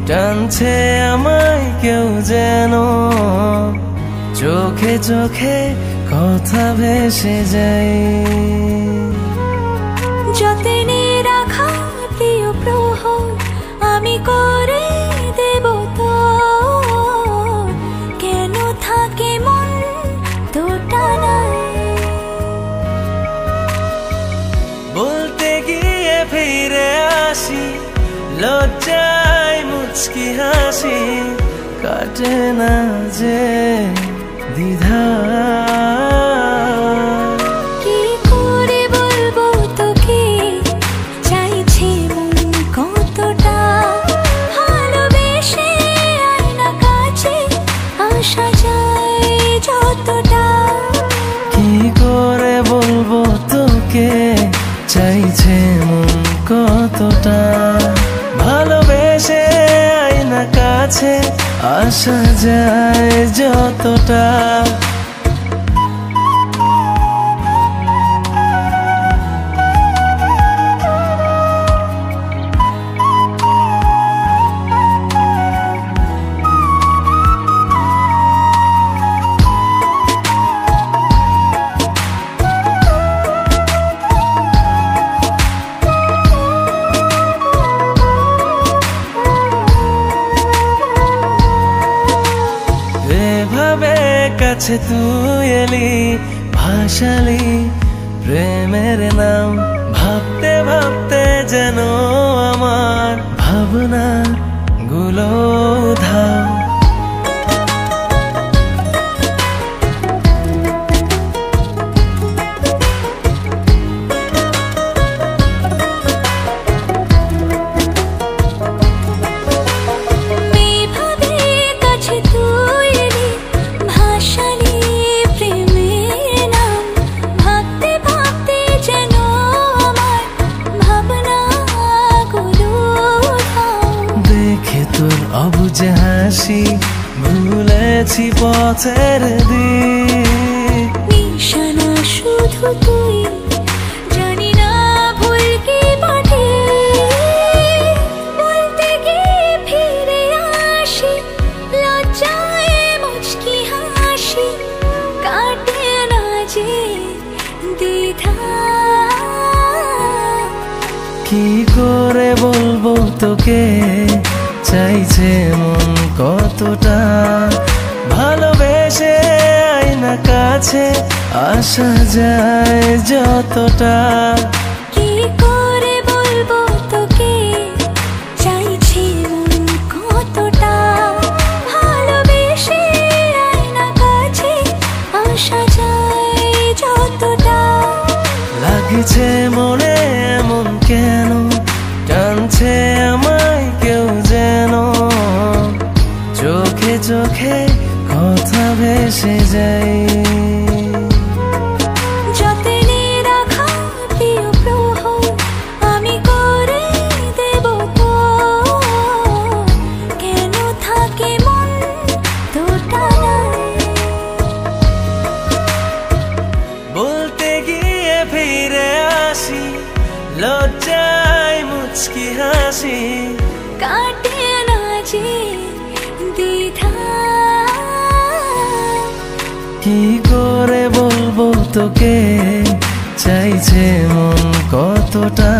টানছে আমায় কেউ যেন, চোখে চোখে কথা ভেসে যায়। যতনে রাখা প্রিয় প্রহর আমি করে দেব তো, কেন থাকে মন দোটানায়। বলতে গিয়ে ফিরে আসি, লজ্জায় মুচকি হাসি, কাটে না যে দ্বিধা। কি করে বলবো তোকে চাইছে মন কতটা, ভালোবেসে আয়না কাছে আসা যায় যতটা। কি করে বলবো তোকে চাইছে মন কতটা, ভালোবেসে আয়না কাছে আসা যায় যতটা। এভাবে কাছে তুই এলি, ভাসালি প্রেমের নাম, ভাবতে ভাবতে যেন আমার ভাবনা গুলো ধাও। তোর অবুঝে হাসি ভুলেছি পথের দিক, নিশানা শুধু তুই, জানি না ভুল কি পাঠে। বলতে গিয়ে ফিরে আসি, লজ্জায় মুচকি হাসি, কাটে না যে দ্বিধা। কি করে বলবো তোকে চাইছে মন কতটা, ভালোবেসে আয়না কাছে আসা যায় যতটা। কি করে বলবো তোকে চাইছে মন কতটা, ভালোবেসে আয়না কাছে আসা যায় যতটা। লাগছে মনে এমন কেন, টানছে আমায় কেউ যেন, চোখে চোখে কথা ভেসে যায়। যতনে রাখা প্রিয় প্রহর আমি করে দেব তো, কেন থাকে মন দোটানায়। বলতে গিয়ে ফিরে আসি, লজ্জায় মুচকি হাসি, কাটে না যে দ্বিধা। কি করে বলবো তোকে চাইছে মন কতটা।